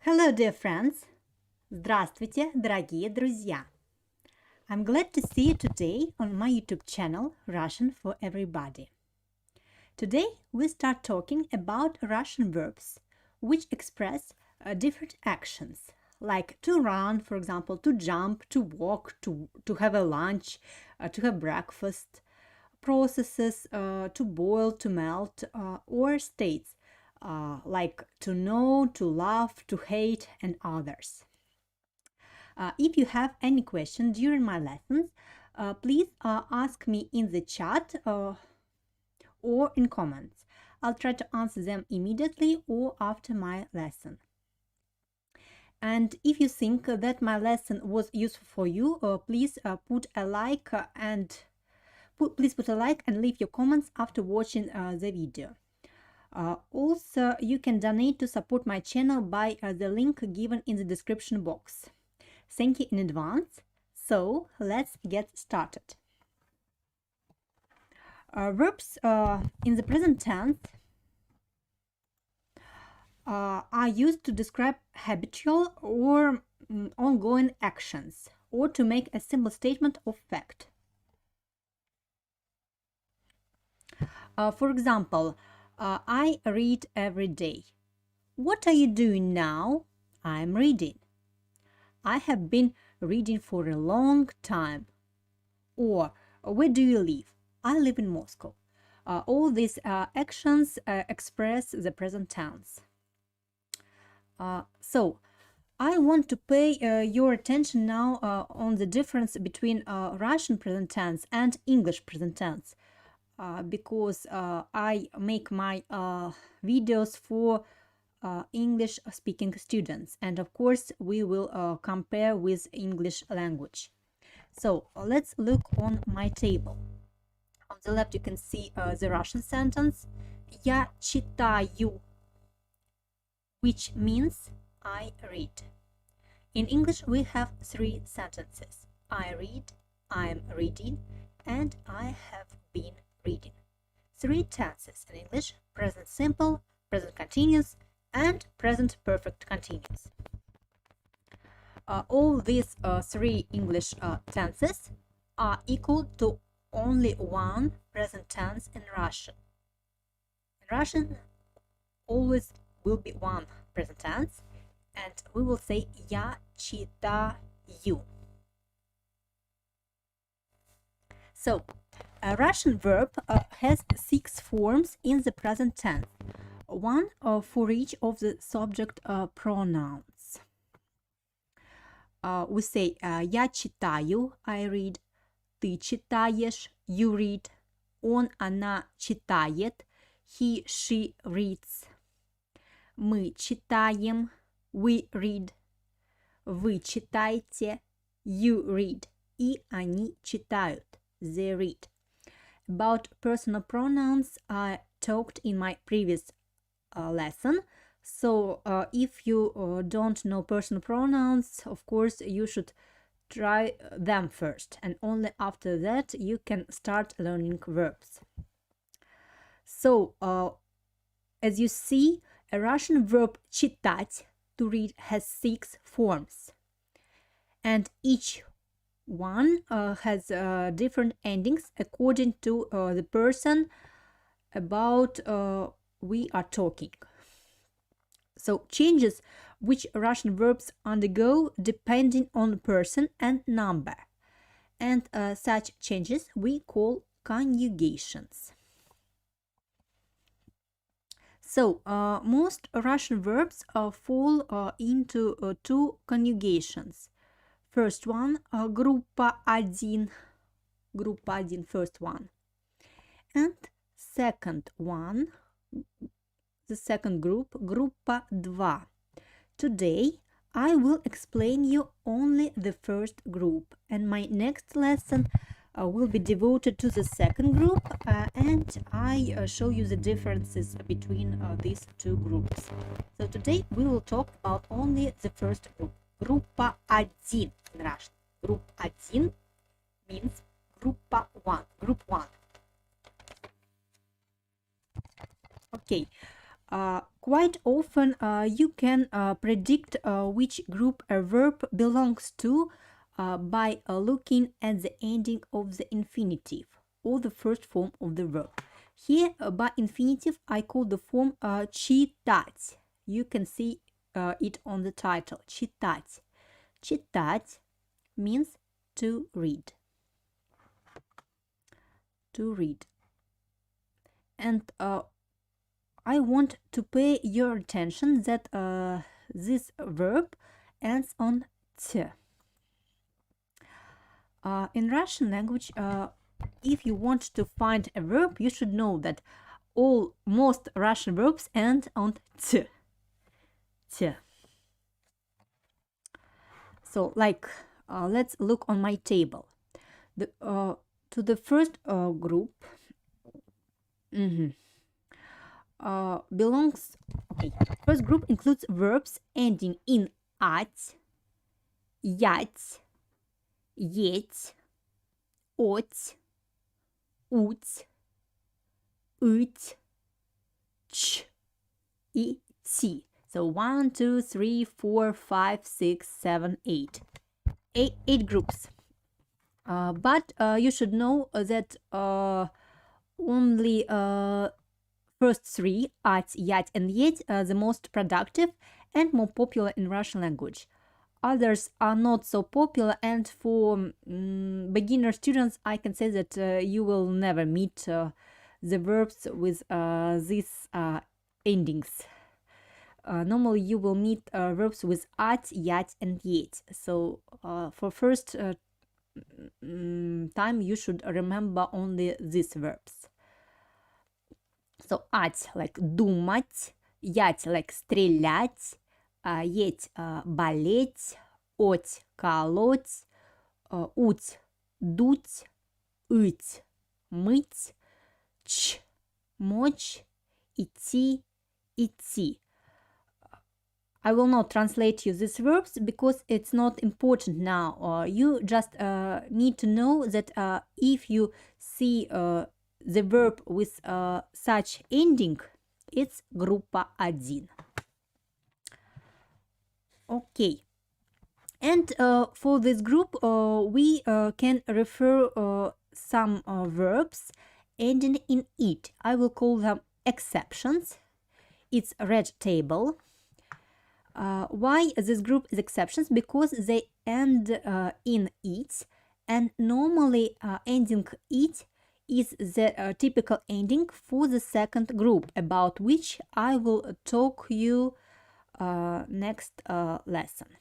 Hello, dear friends! Здравствуйте, дорогие друзья! I'm glad to see you today on my YouTube channel Russian for Everybody. Today we start talking about Russian verbs which express different actions like to run, for example, to jump, to walk, to have a lunch, to have breakfast, processes to boil, to melt, or states like to know, to love, to hate, and others. If you have any question during my lessons, please ask me in the chat or in comments. I'll try to answer them immediately or after my lesson. And if you think that my lesson was useful for you, please put a like and leave your comments after watching the video. Also, you can donate to support my channel by the link given in the description box. Thank you in advance. So, let's get started. Verbs in the present tense are used to describe habitual or ongoing actions or to make a simple statement of fact. For example, I read every day. What are you doing now? I'm reading. I have been reading for a long time. Or, where do you live? I live in Moscow. All these actions express the present tense. So, I want to pay your attention now on the difference between Russian present tense and English present tense. Because I make my videos for English speaking students, and of course we will compare with English language. So let's look on my table. On the left you can see the Russian sentence Я читаю, which means I read. In English we have three sentences: I read, I'm reading, and I have been reading. Three tenses in English: present simple, present continuous, and present perfect continuous. All these three English tenses are equal to only one present tense in Russian. In Russian, always will be one present tense, and we will say Я читаю. So, a Russian verb has 6 forms in the present tense, one for each of the subject pronouns. We say Я читаю, I read, ты читаешь, you read, он, она читает, he, she reads, мы читаем, we read, вы читаете, you read, и они читают, they read. About personal pronouns I talked in my previous lesson. So if you don't know personal pronouns, of course you should try them first, and only after that you can start learning verbs. So as you see, a Russian verb читать, to read, has 6 forms, and each one has different endings according to the person about we are talking. So changes which Russian verbs undergo depending on person and number, and such changes we call conjugations. So most Russian verbs fall into 2 conjugations. First one, группа 1, first one, and second one, the second group, группа 2. Today I will explain you only the first group, and my next lesson will be devoted to the second group, and I show you the differences between these 2 groups. So today we will talk about only the first group, группа 1 in Russian. Group 1 means группа 1, group 1. Okay. Quite often you can predict which group a verb belongs to by looking at the ending of the infinitive or the first form of the verb. Here by infinitive I call the form читать. You can see it on the title. Читать. Читать means to read. To read. And I want to pay your attention that this verb ends on t. In Russian language, if you want to find a verb, you should know that most Russian verbs end on t. T. So, like, let's look on my table. To the first group belongs. Okay, first group includes verbs ending in at, yat, yet, ot, ut, ut, ch, и, t. So 1, 2, 3, 4, 5, 6, 7, 8. Eight groups. But you should know that only first three, at, yat, and yet, are the most productive and more popular in Russian language. Others are not so popular, and for beginner students, I can say that you will never meet the verbs with these endings. Normally, you will meet verbs with at, yat, and yet. So, for first time, you should remember only these verbs. So, at like думать, ять like стрелять, еть болеть, от колоть, уть дуть, ыть мыть, ч мочь, идти идти. I will not translate you these verbs because it's not important now. You just need to know that if you see the verb with such ending, it's группа 1. Okay. And for this group, we can refer some verbs ending in it. I will call them exceptions. It's a red table. Why this group is exceptions? Because they end in it, and normally ending it is the typical ending for the second group, about which I will talk you next lesson.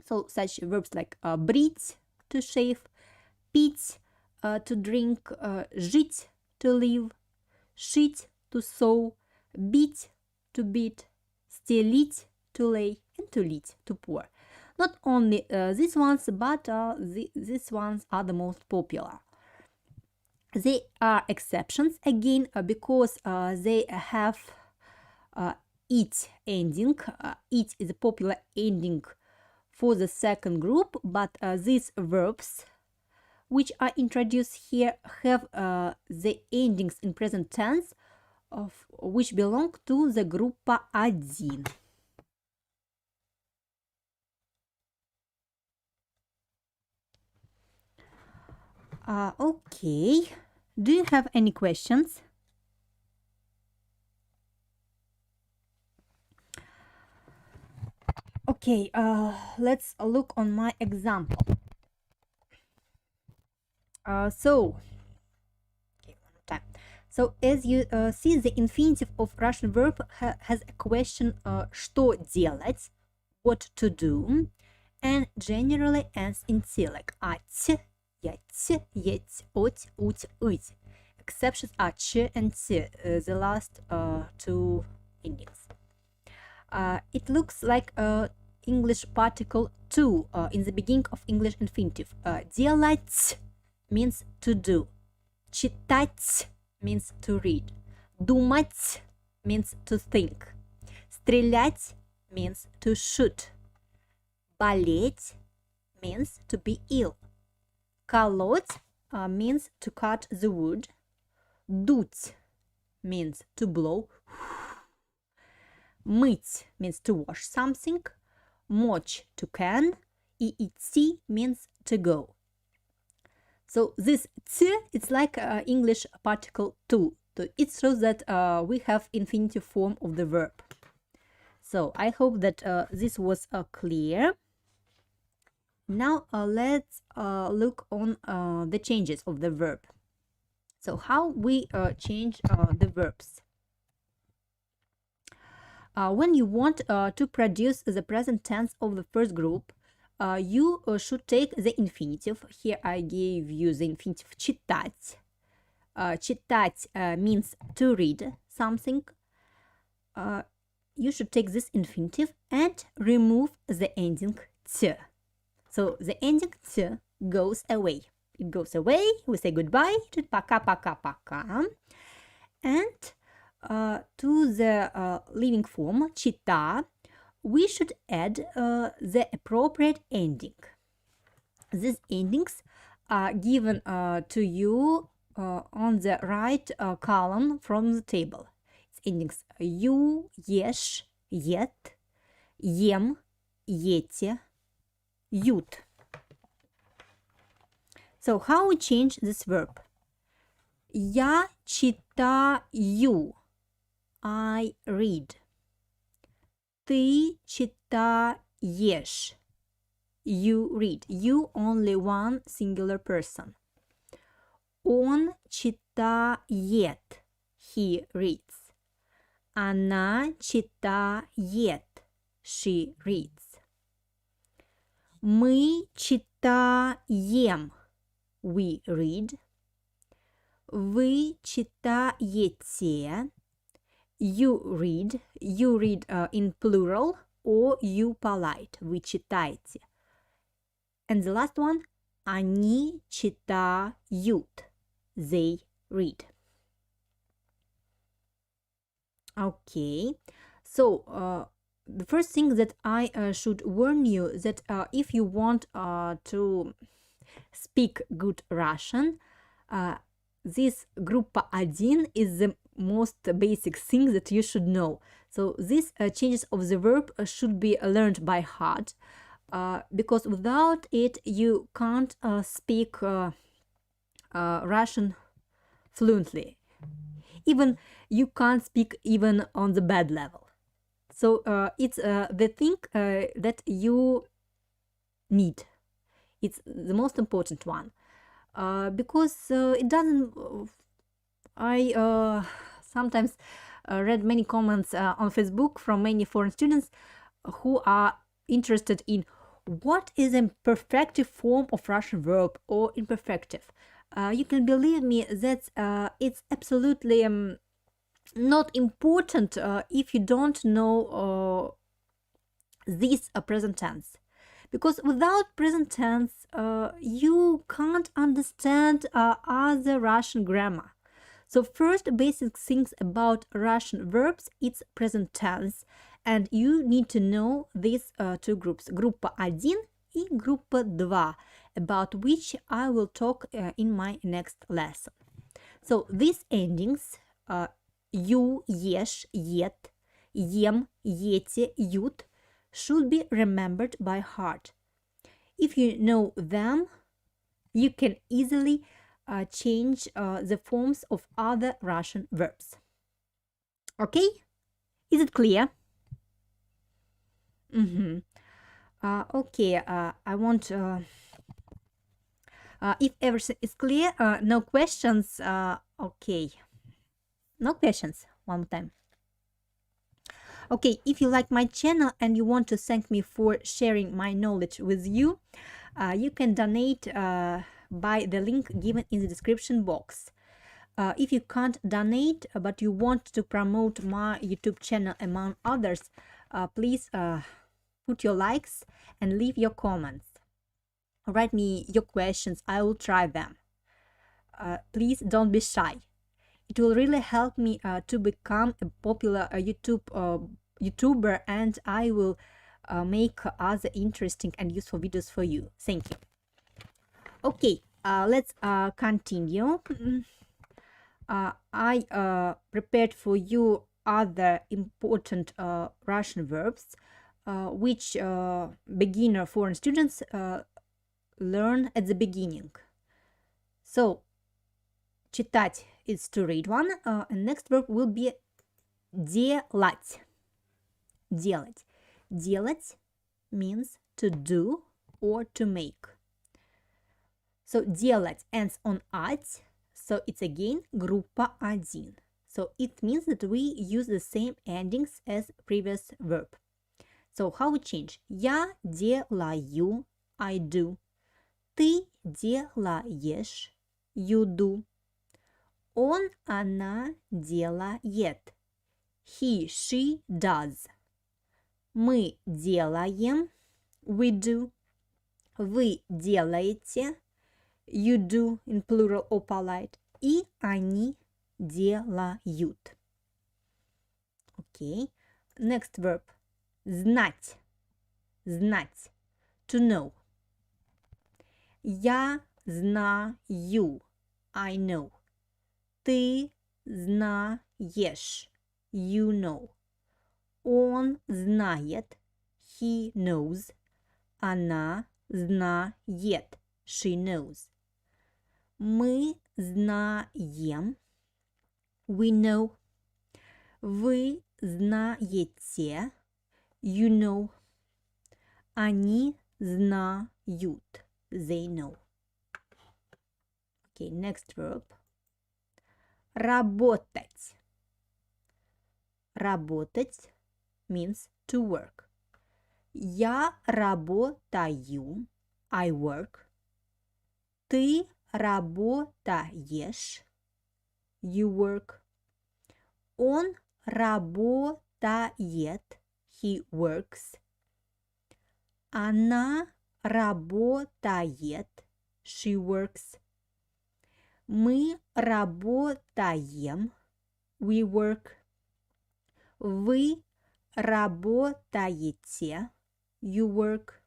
So such verbs like брить, to shave, пить, to drink, жить, to live, шить, to sew, бить, to beat, стелить, to lay, and to лить, to pour. Not only these ones, but these ones are the most popular. They are exceptions again because they have it ending. It is a popular ending for the second group, but these verbs which are introduced here have the endings in present tense of which belong to the группа 1. Okay, do you have any questions? Okay, let's look on my example. So as you see, the infinitive of Russian verb has a question что делать, what to do, and generally ends in t, like ать, ять, еть, от, уть, ыть. Exceptions are ch and t, the last two endings. It looks like English particle to in the beginning of English infinitive. Делать means to do. Читать means to read. Думать means to think. Стрелять means to shoot. Болеть means to be ill. Колоть means to cut the wood. Дуть means to blow. Мыть means to wash something. Мочь to can. И идти means to go. So this т, it's like English particle to. So it shows that we have infinitive form of the verb. So I hope that this was clear. Now let's look on the changes of the verb. So how we change the verbs. When you want to produce the present tense of the first group, you should take the infinitive. Here I gave you the infinitive читать. Читать means to read something. You should take this infinitive and remove the ending т. So the ending т goes away. It goes away. We say goodbye. Пока-пока-пока. And to the living form чита, we should add the appropriate ending. These endings are given to you on the right column from the table. It's endings ю, ешь, ет, ем, ете, ют. So how we change this verb? Я читаю. I read. Ты читаешь. You read. You only one singular person. Он читает. He reads. Она читает. She reads. Мы читаем. We read. Вы читаете. You read. You read in plural or you polite. Вы читаете. And the last one. Они читают. They read. Okay. So, the first thing that I should warn you that if you want to speak good Russian, this группа 1 is the most basic thing that you should know. So these changes of the verb should be learned by heart, because without it you can't speak Russian fluently. Even you can't speak even on the bad level. So it's the thing that you need. It's the most important one, because it doesn't. I sometimes read many comments on Facebook from many foreign students who are interested in what is a perfective form of Russian verb or imperfective. You can believe me that it's absolutely not important if you don't know this present tense. Because without present tense, you can't understand other Russian grammar. So first basic things about Russian verbs, it's present tense. And you need to know these two groups, группа 1 и группа 2, about which I will talk in my next lesson. So these endings, ю, ешь, ет, ем, ете, ют, should be remembered by heart. If you know them, you can easily change the forms of other Russian verbs. Okay? Is it clear? Okay, I want... if everything is clear, no questions, okay. No questions, one more time. Okay, if you like my channel and you want to thank me for sharing my knowledge with you, you can donate by the link given in the description box. If you can't donate but you want to promote my YouTube channel among others, please put your likes and leave your comments. Write me your questions, I will try them. Please don't be shy. It will really help me to become a popular YouTuber, and I will make other interesting and useful videos for you. Thank you. Okay, let's continue. I prepared for you other important Russian verbs which beginner foreign students learn at the beginning. So, читать is to read one, and next verb will be делать. Делать. Делать means to do or to make. So, делать ends on ать, so it's again группа один. So, it means that we use the same endings as previous verb. So, how we change? Я делаю, I do. Ты делаешь, you do. Он, она делает. He, she does. Мы делаем, we do. Вы делаете, you do in plural or polite. И они делают. Okay. Next verb. Знать. Знать. To know. Я знаю. I know. Ты знаешь. You know. Он знает. He knows. Она знает. She knows. Мы знаем. We know. Вы знаете. You know. Они знают. They know. Okay, next verb. Работать. Работать means to work. Я работаю. I work. Ты работаешь. You work. Он работает. He works. Она работает. She works. Мы работаем. We work. Вы работаете. You work.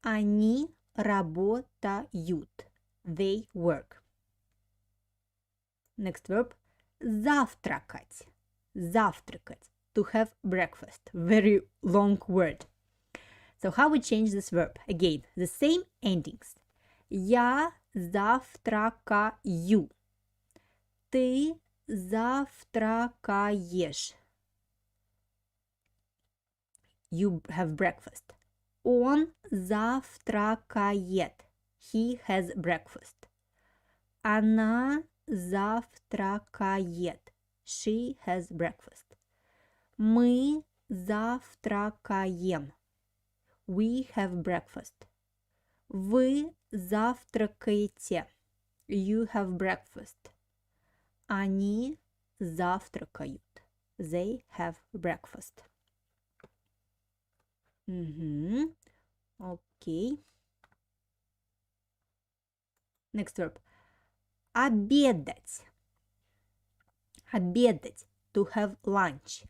Они работают. They work. Next verb. Завтракать. Завтракать. To have breakfast. Very long word. So how we change this verb? Again, the same endings. Я завтракаю. Ты завтракаешь. You have breakfast. Он завтракает. He has breakfast. Она завтракает. She has breakfast. Мы завтракаем. We have breakfast. Вы завтракаете. You have breakfast. Они завтракают. They have breakfast. Okay. Next verb. Обедать. Обедать. To have lunch.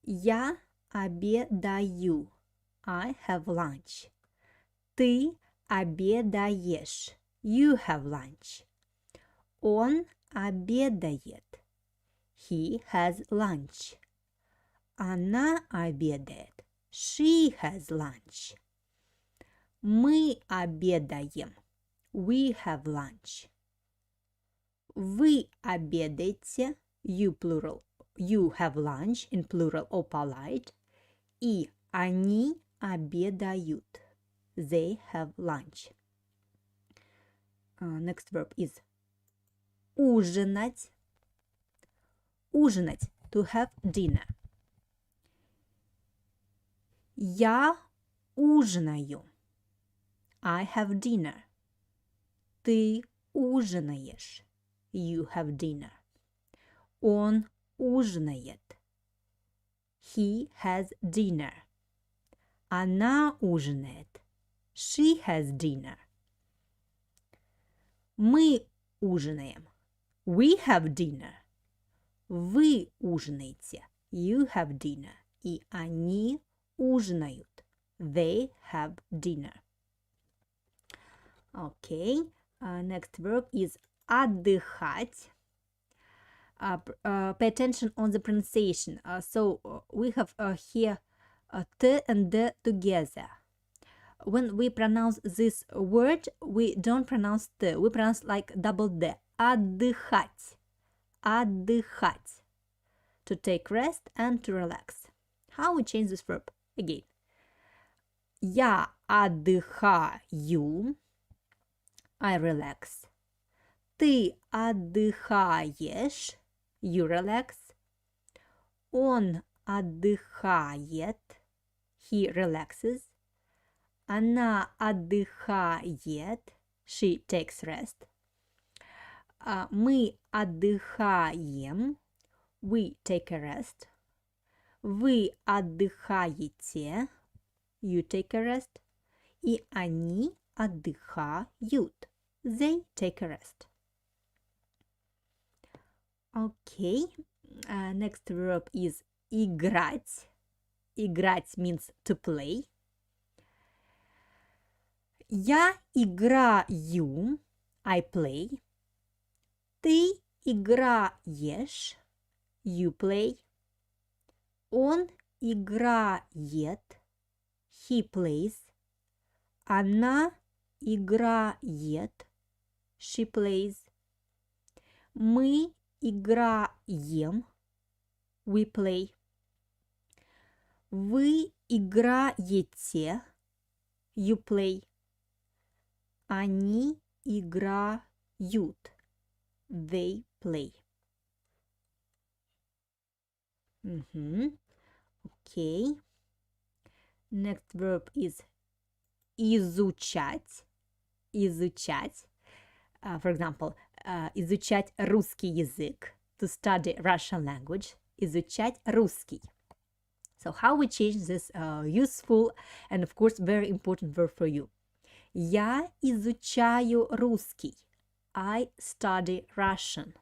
Я обедаю. I have lunch. Ты обедаешь. You have lunch. Он обедает. He has lunch. Она обедает. She has lunch. Мы обедаем. We have lunch. Вы обедаете. You plural. You have lunch in plural or polite. И они обедают. They have lunch. Next verb is ужинать. Ужинать. To have dinner. Я ужинаю. I have dinner. Ты ужинаешь. You have dinner. Он ужинает. He has dinner. Она ужинает. She has dinner. Мы ужинаем. We have dinner. Вы ужинаете. You have dinner. И они ужинают. They have dinner. Okay. Next verb is отдыхать. Pay attention on the pronunciation. We have here t and d together. When we pronounce this word, we don't pronounce t, we pronounce like double d. Отдыхать. Отдыхать. To take rest and to relax. How we change this verb? Again. Я отдыхаю. I relax. Ты отдыхаешь. You relax. Он отдыхает. He relaxes. Она отдыхает. She takes rest. Мы отдыхаем. We take a rest. Вы отдыхаете. You take a rest. И они отдыхают. They take a rest. Okay. Next verb is играть. Играть means to play. Я играю. I play. Ты играешь. You play. Он играет. He plays. Она играет. She plays. Мы играем. We play. Вы играете. You play. Они играют. They play. Okay. Next verb is изучать. Изучать. For example, изучать русский язык. To study Russian language. Изучать русский. So how we change this useful and of course very important verb for you. Я изучаю русский. I study Russian.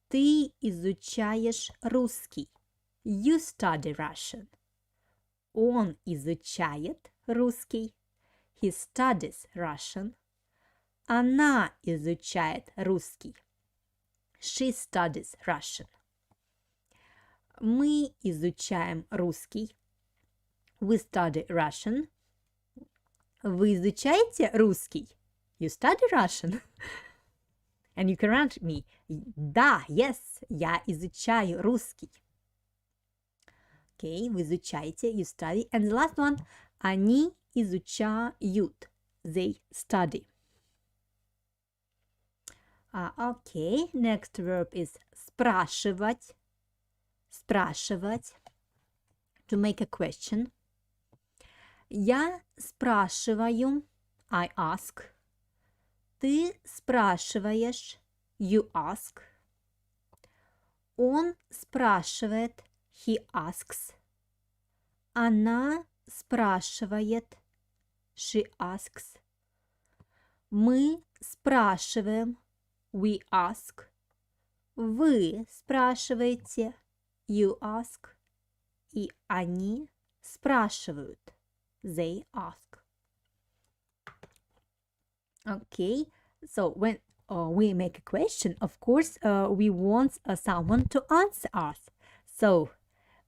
Ты изучаешь русский. You study Russian. Он изучает русский. He studies Russian. Она изучает русский. She studies Russian. Мы изучаем русский. We study Russian. Вы изучаете русский? You study Russian? And you can answer me. Да, yes, я изучаю русский. Okay, вы изучаете, you study. And the last one, они изучают. They study. Okay, next verb is спрашивать. Спрашивать. To make a question. Я спрашиваю. I ask. Ты спрашиваешь. You ask. Он спрашивает. He asks. Она спрашивает. She asks. Мы спрашиваем. We ask. Вы спрашиваете. You ask. И они спрашивают. They ask. Okay, so when we make a question, of course, we want someone to answer us. So,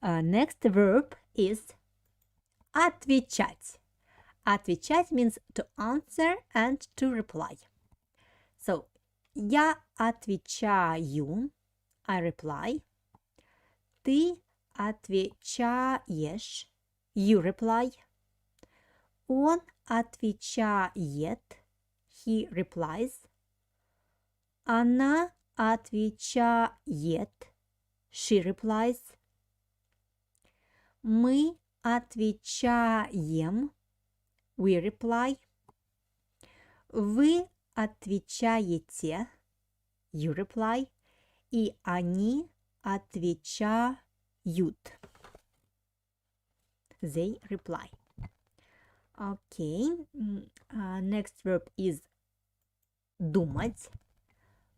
next verb is отвечать. Отвечать means to answer and to reply. So, я отвечаю. I reply. Ты отвечаешь. You reply. Он отвечает. He replies. Она отвечает. She replies. Мы отвечаем. We reply. Вы отвечаете. You reply. И они отвечают. They reply. Okay. Next verb is думать.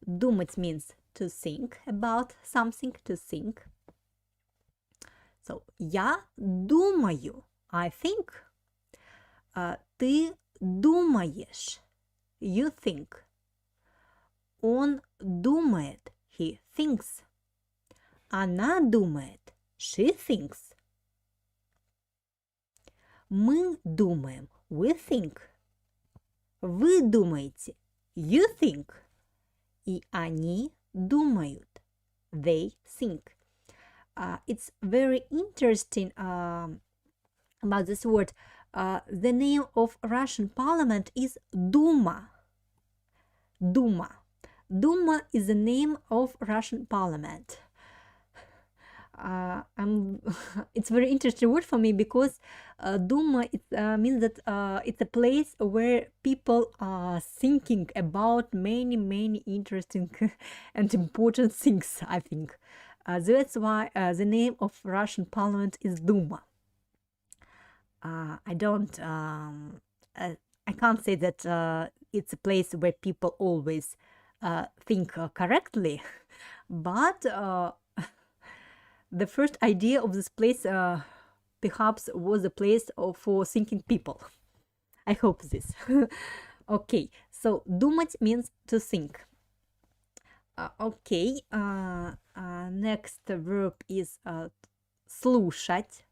Думать means to think about something, to think. So, я думаю. I think. Ты думаешь. You think. Он думает. He thinks. Она думает. She thinks. Мы думаем. We think. Вы думаете. You think. И они думают. They think. It's very interesting about this word. The name of Russian parliament is Duma. Duma. Duma is the name of Russian parliament. It's very interesting word for me because Duma means that it's a place where people are thinking about many interesting and important things, I think. That's why the name of Russian parliament is Duma. I can't say that it's a place where people always think correctly, but the first idea of this place perhaps was a place for thinking people. I hope this. Okay, so думать means to think. Okay, next verb is слушать.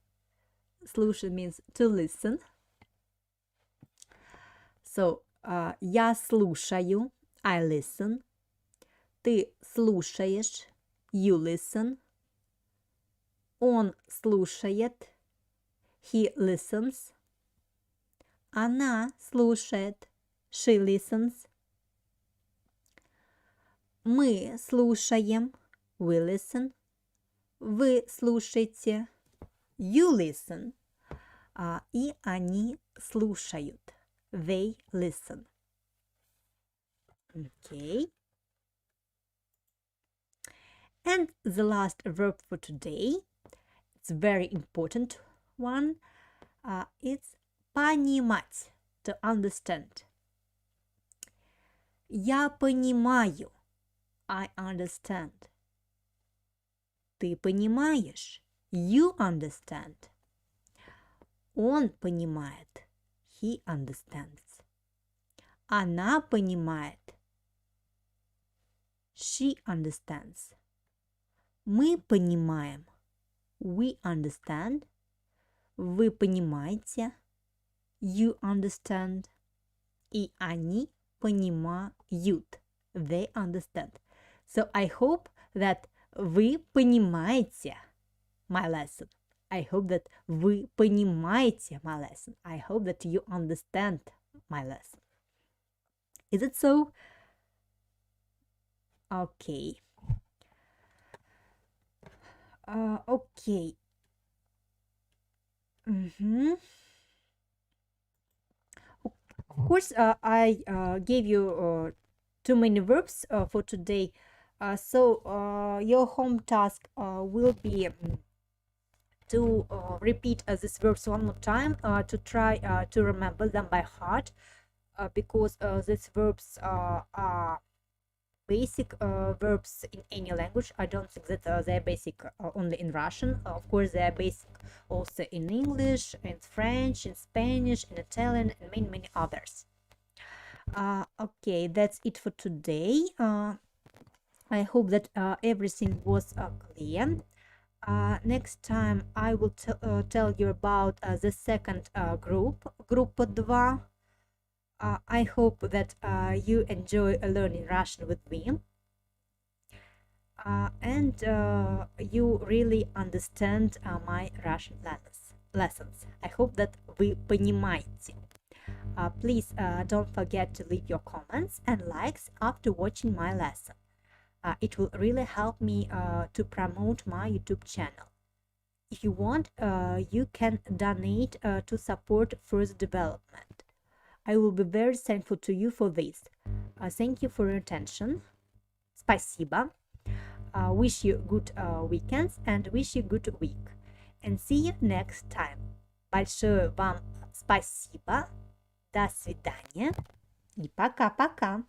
Слушать means to listen. So, я слушаю, I listen. Ты слушаешь, you listen. Он слушает, he listens. Она слушает, she listens. Мы слушаем, we listen. Вы слушаете, you listen. И они слушают, they listen. Okay. And the last verb for today, it's a very important one. It's понимать, to understand. Я понимаю, I understand. Ты понимаешь, you understand. Он понимает, he understands. Она понимает, she understands. Мы понимаем, we understand. Вы понимаете, you understand. И они понимают, they understand. So I hope that вы понимаете my lesson. I hope that вы понимаете my lesson. I hope that you understand my lesson. Is it so? Okay. Okay. Of course, I gave you too many verbs for today. So your home task will be to repeat these verbs one more time, to try to remember them by heart, because these verbs are basic verbs in any language. I don't think that they're basic only in Russian. Of course, they're basic also in English, in French, in Spanish, in Italian, and many others. Okay, that's it for today. I hope that everything was clear. Next time I will tell you about the second group, Группа 2. I hope that you enjoy learning Russian with me, and you really understand my Russian lessons. I hope that вы понимаете. Please don't forget to leave your comments and likes after watching my lesson. It will really help me to promote my YouTube channel. If you want, you can donate to support further development. I will be very thankful to you for this. Thank you for your attention. Спасибо. Wish you good weekends and wish you good week. And see you next time. Большое вам спасибо. До свидания. И пока-пока.